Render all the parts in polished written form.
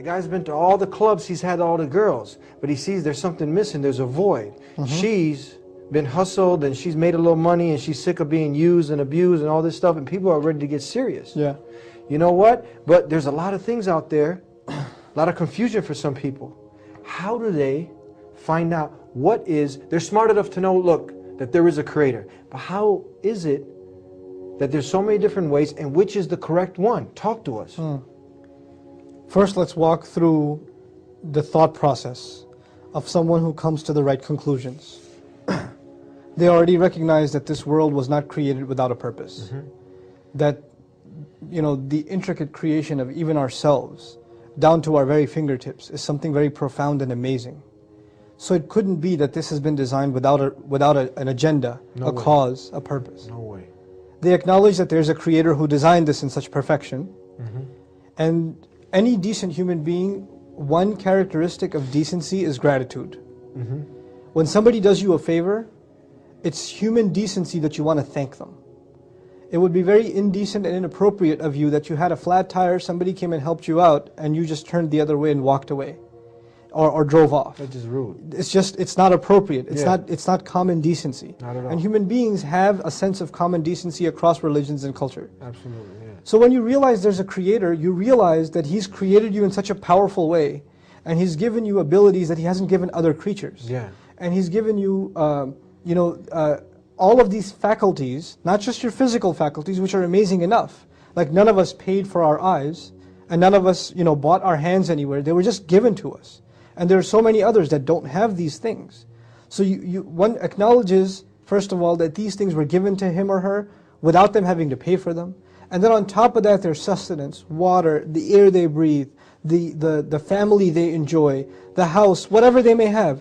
The guy's been to all the clubs, he's had all the girls, but he sees there's something missing, there's a void. She's been hustled and she's made a little money and she's sick of being used and abused and all this stuff, and people are ready to get serious. Yeah. You know what? But there's a lot of things out there, a lot of confusion for some people. How do they find out what is, they're smart enough to know, look, that there is a creator, but how is it that there's so many different ways, and which is the correct one? Talk to us. First, let's walk through the thought process of someone who comes to the right conclusions. They already recognize that this world was not created without a purpose. That, you know, the intricate creation of even ourselves, down to our very fingertips, is something very profound and amazing. So it couldn't be that this has been designed without an agenda, a cause, a purpose. No way. They acknowledge that there's a creator who designed this in such perfection. And any decent human being, one characteristic of decency is gratitude. When somebody does you a favor, it's human decency that you want to thank them. It would be very indecent and inappropriate of you that you had a flat tire, somebody came and helped you out, and you just turned the other way and walked away. Or drove off. That's just rude. It's not appropriate. It's not common decency. Not at all. And human beings have a sense of common decency across religions and culture. Absolutely, yeah. So when you realize there's a creator, you realize that he's created you in such a powerful way, and he's given you abilities that he hasn't given other creatures. Yeah. And he's given you, all of these faculties, not just your physical faculties, which are amazing enough. Like none of us paid for our eyes, and none of us, bought our hands anywhere. They were just given to us. And there are so many others that don't have these things. So one acknowledges, first of all, that these things were given to him or her without them having to pay for them. And then on top of that, their sustenance, water, the air they breathe, the family they enjoy, the house, whatever they may have,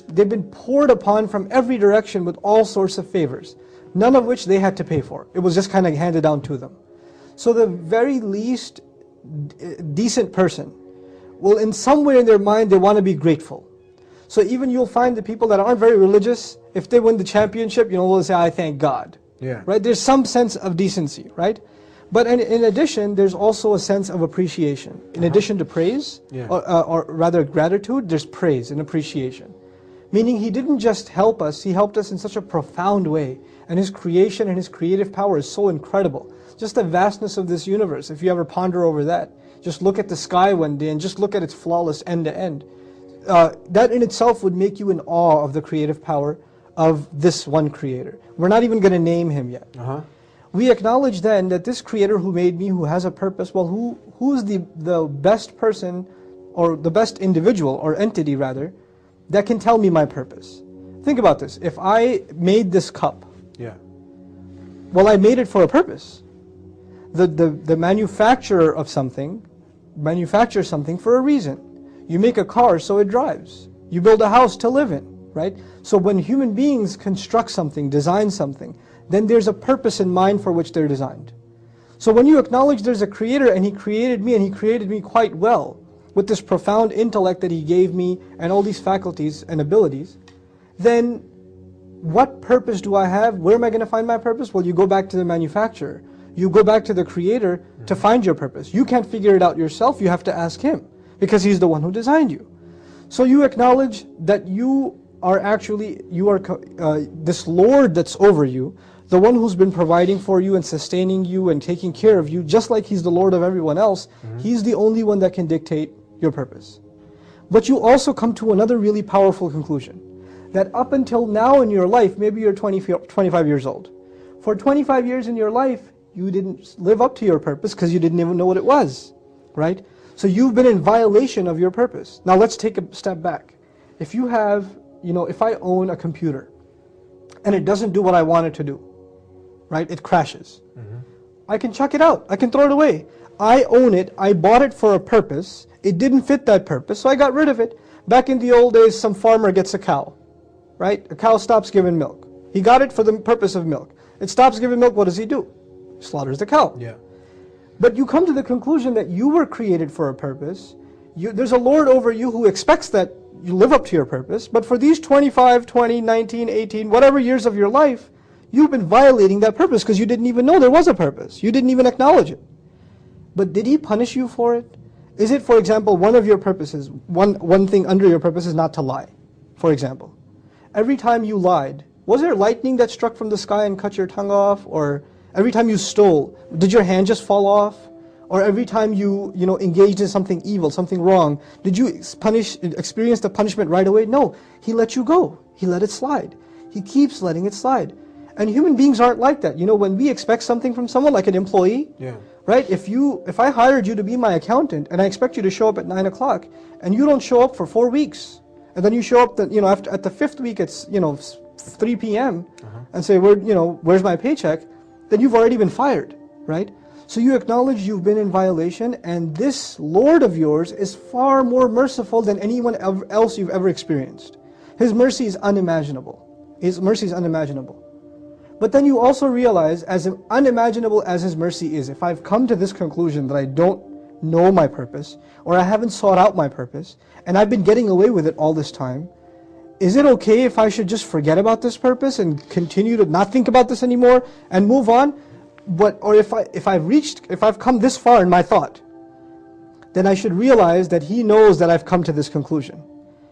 they've been poured upon from every direction with all sorts of favors, none of which they had to pay for. It was just kind of handed down to them. So the very least decent person will, in some way in their mind, they want to be grateful. So even you'll find the people that aren't very religious, if they win the championship, they'll say, I thank God. Yeah. Right? There's some sense of decency, right? But in addition, there's also a sense of appreciation. In addition to praise, or rather gratitude, there's praise and appreciation. Meaning he didn't just help us, he helped us in such a profound way. And his creation and his creative power is so incredible. Just the vastness of this universe, if you ever ponder over that. Just look at the sky one day and just look at its flawless end to end. That in itself would make you in awe of the creative power of this one creator. We're not even going to name him yet. We acknowledge then that this creator who made me, who has a purpose, well, who is the best person, or the best individual, or entity rather, that can tell me my purpose? Think about this. If I made this cup, well, I made it for a purpose. The manufacturer of something manufactures something for a reason. You make a car so it drives. You build a house to live in, right? So when human beings construct something, design something, then there's a purpose in mind for which they're designed. So when you acknowledge there's a creator and he created me, and he created me quite well, with this profound intellect that he gave me and all these faculties and abilities, then what purpose do I have? Where am I going to find my purpose? Well, you go back to the manufacturer. You go back to the creator to find your purpose. You can't figure it out yourself, you have to ask him, because he's the one who designed you. So you acknowledge that you are this Lord that's over you, the one who's been providing for you and sustaining you and taking care of you, just like he's the Lord of everyone else. He's the only one that can dictate your purpose. But you also come to another really powerful conclusion, that up until now in your life, maybe you're 25 years old. For 25 years in your life, you didn't live up to your purpose because you didn't even know what it was, right? So you've been in violation of your purpose. Now let's take a step back. If you have, if I own a computer and it doesn't do what I want it to do, right? It crashes. I can chuck it out. I can throw it away. I own it. I bought it for a purpose. It didn't fit that purpose, so I got rid of it. Back in the old days, some farmer gets a cow, right? A cow stops giving milk. He got it for the purpose of milk. It stops giving milk, what does he do? Slaughters the cow. But you come to the conclusion that you were created for a purpose. There's a Lord over you who expects that you live up to your purpose, but for these 25, 20, 19, 18, whatever years of your life, you've been violating that purpose because you didn't even know there was a purpose. You didn't even acknowledge it. But did he punish you for it? Is it, for example, one of your purposes, one thing under your purpose is not to lie, for example. Every time you lied, was there lightning that struck from the sky and cut your tongue off? Or every time you stole, did your hand just fall off? Or every time you engaged in something evil, something wrong, did you experience the punishment right away? No, He let you go. He let it slide. He keeps letting it slide. And human beings aren't like that. When we expect something from someone, like an employee, right? If I hired you to be my accountant and I expect you to show up at 9 o'clock and you don't show up for 4 weeks, and then you show up at the 5th week it's 3 p.m. and say, where's my paycheck? Then you've already been fired, right? So you acknowledge you've been in violation, and this Lord of yours is far more merciful than anyone else you've ever experienced. His mercy is unimaginable. His mercy is unimaginable. But then you also realize, as unimaginable as His mercy is, if I've come to this conclusion that I don't know my purpose, or I haven't sought out my purpose, and I've been getting away with it all this time, is it okay if I should just forget about this purpose and continue to not think about this anymore and move on? Or if I've come this far in my thought, then I should realize that He knows that I've come to this conclusion.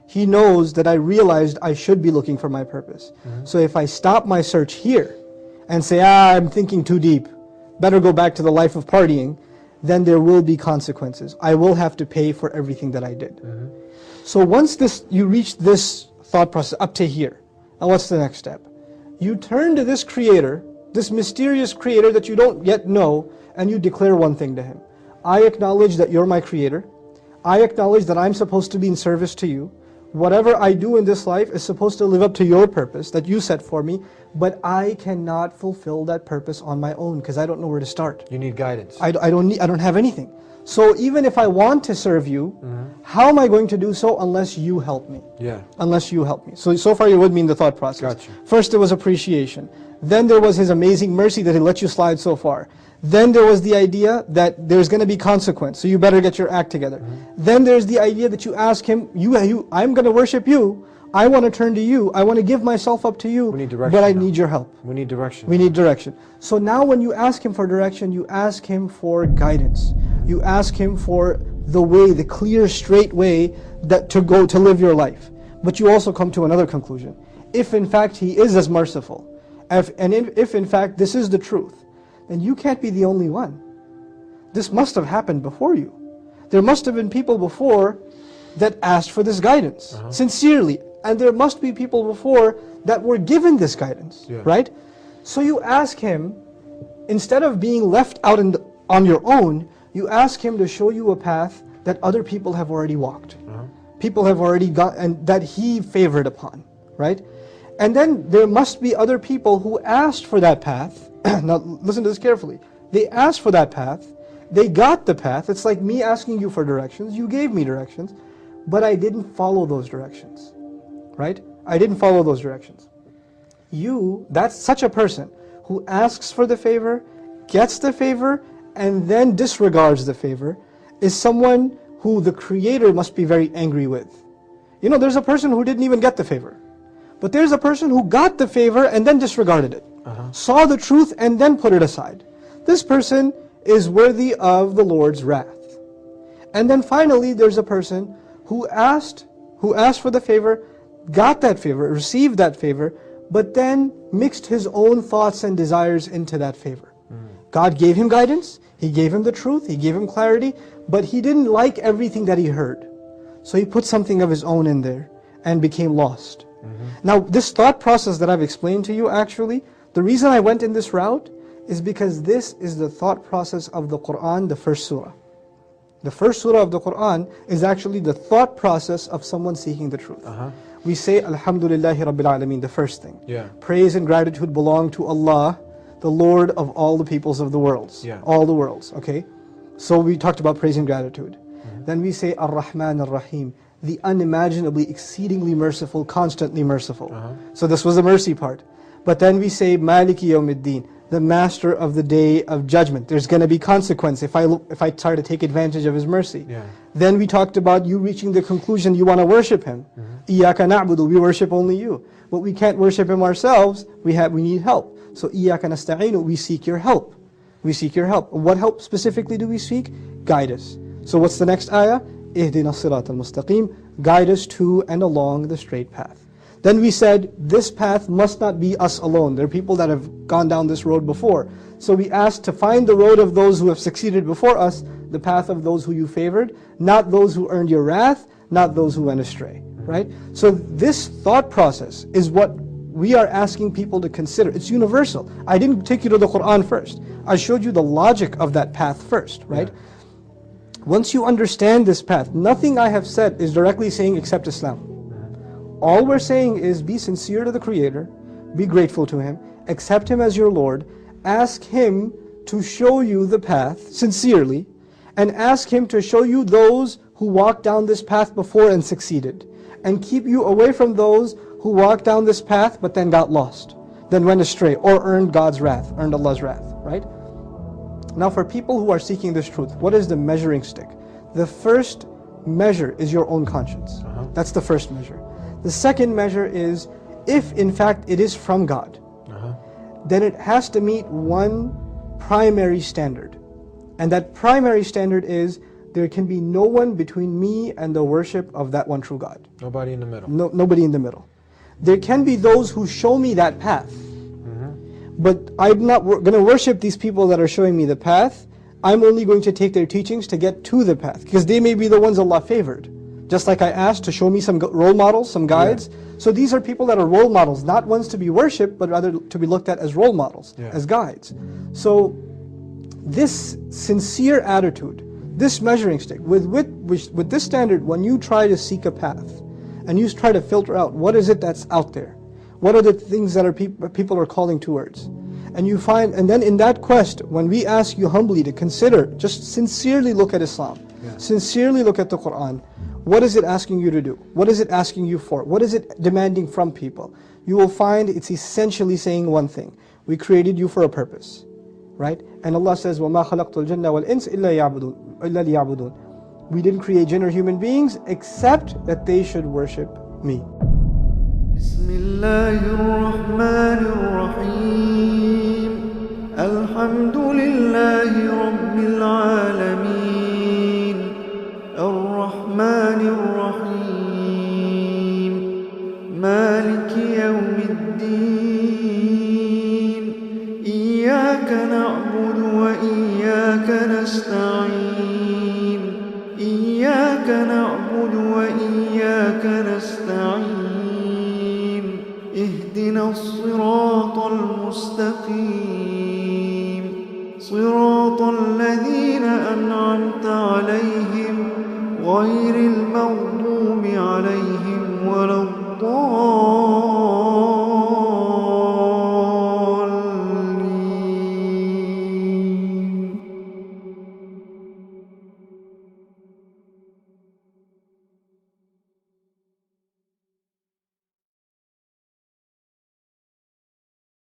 He knows that I realized I should be looking for my purpose. So if I stop my search here and say, I'm thinking too deep, better go back to the life of partying, then there will be consequences. I will have to pay for everything that I did. So once you reach this thought process up to here, now what's the next step? You turn to this Creator, this mysterious Creator that you don't yet know, and you declare one thing to Him. I acknowledge that You're my Creator. I acknowledge that I'm supposed to be in service to You. Whatever I do in this life is supposed to live up to Your purpose that You set for me, but I cannot fulfill that purpose on my own because I don't know where to start. You need guidance. I don't have anything. So even if I want to serve You, how am I going to do so unless You help me? Unless You help me. So far you're with me in the thought process. Gotcha. First there was appreciation. Then there was His amazing mercy that He let you slide so far. Then there was the idea that there's going to be consequence, so you better get your act together. Then there's the idea that you ask Him, I'm going to worship You, I want to turn to You, I want to give myself up to You, we need direction but I now. need Your help. We need direction. We need direction. So now when you ask Him for direction, you ask Him for guidance. You ask Him for the way, the clear, straight way to live your life. But you also come to another conclusion. If in fact He is as merciful, if in fact this is the truth, then you can't be the only one. This must have happened before you. There must have been people before that asked for this guidance, sincerely. And there must be people before that were given this guidance, right? So you ask Him, instead of being left out on your own, you ask Him to show you a path that other people have already walked. People have already got, and that He favored upon, right? And then there must be other people who asked for that path. Now listen to this carefully. They asked for that path, they got the path. It's like me asking you for directions, you gave me directions, but I didn't follow those directions, right? I didn't follow those directions. That's such a person who asks for the favor, gets the favor, and then disregards the favor, is someone who the Creator must be very angry with. There's a person who didn't even get the favor, but there's a person who got the favor and then disregarded it. Saw the truth and then put it aside. This person is worthy of the Lord's wrath. And then finally there's a person who asked for the favor, got that favor, received that favor, but then mixed his own thoughts and desires into that favor. God gave him guidance, He gave him the truth, He gave him clarity, but he didn't like everything that he heard. So he put something of his own in there and became lost. Now this thought process that I've explained to you, actually, the reason I went in this route is because this is the thought process of the Qur'an, the first surah. The first surah of the Qur'an is actually the thought process of someone seeking the truth. We say Alhamdulillahi Rabbil Alameen, the first thing. Praise and gratitude belong to Allah, the Lord of all the peoples of the worlds. All the worlds, okay? So we talked about praise and gratitude. Then we say Ar-Rahman Ar-Rahim, the unimaginably, exceedingly merciful, constantly merciful. So this was the mercy part. But then we say Maliki Yawmiddin, the master of the day of judgment. There's going to be consequence if I try to take advantage of His mercy. Then we talked about you reaching the conclusion you want to worship Him. Iyaka na'budu, we worship only You. But we can't worship Him ourselves, we need help. So Iyaka nasta'inu, we seek Your help. We seek Your help. What help specifically do we seek? Guide us. So what's the next ayah? Ihdina sirat al-mustaqim, guide us to and along the straight path. Then we said, this path must not be us alone. There are people that have gone down this road before. So we asked to find the road of those who have succeeded before us, the path of those who you favored, not those who earned your wrath, not those who went astray, right? So this thought process is what we are asking people to consider. It's universal. I didn't take you to the Quran first. I showed you the logic of that path first, right? Yeah. Once you understand this path, nothing I have said is directly saying accept Islam. All we're saying is be sincere to the Creator, be grateful to Him, accept Him as your Lord, ask Him to show you the path sincerely, and ask Him to show you those who walked down this path before and succeeded, and keep you away from those who walked down this path but then got lost, then went astray, or earned God's wrath, earned Allah's wrath, right? Now for people who are seeking this truth, what is the measuring stick? The first measure is your own conscience. That's the first measure. The second measure is, if in fact it is from God, then it has to meet one primary standard. And that primary standard is, there can be no one between me and the worship of that one true God. Nobody in the middle. Nobody in the middle. There can be those who show me that path. But I'm not going to worship these people that are showing me the path. I'm only going to take their teachings to get to the path, because they may be the ones Allah favored. Just like I asked to show me some role models, some guides. Yeah. So these are people that are role models, not ones to be worshipped, but rather to be looked at as role models, as guides. So this sincere attitude, this measuring stick, with this standard, when you try to seek a path, and you try to filter out what is it that's out there, what are the things that people are calling towards, and you find, and then in that quest, when we ask you humbly to consider, just sincerely look at Islam, sincerely look at the Quran. What is it asking you to do? What is it asking you for? What is it demanding from people? You will find it's essentially saying one thing: we created you for a purpose, right? And Allah says, وَمَا خَلَقْتُ الْجَنَّ وَالْإِنسِ إِلَّا لِيَعْبُدُونَ. We didn't create jinn or human beings except that they should worship me. Bismillahir-Rahmanir-Rahim. Alhamdulillahi Rabbil Alameen. Ar-Rahmanir-Rahim. Maliki Yawmiddin. Iyyaka na'budu wa iyyaka nasta'in. إياك نعبد وإياك نستعين اهدنا الصراط المستقيم صراط الذين أنعمت عليهم غير المغضوب عليهم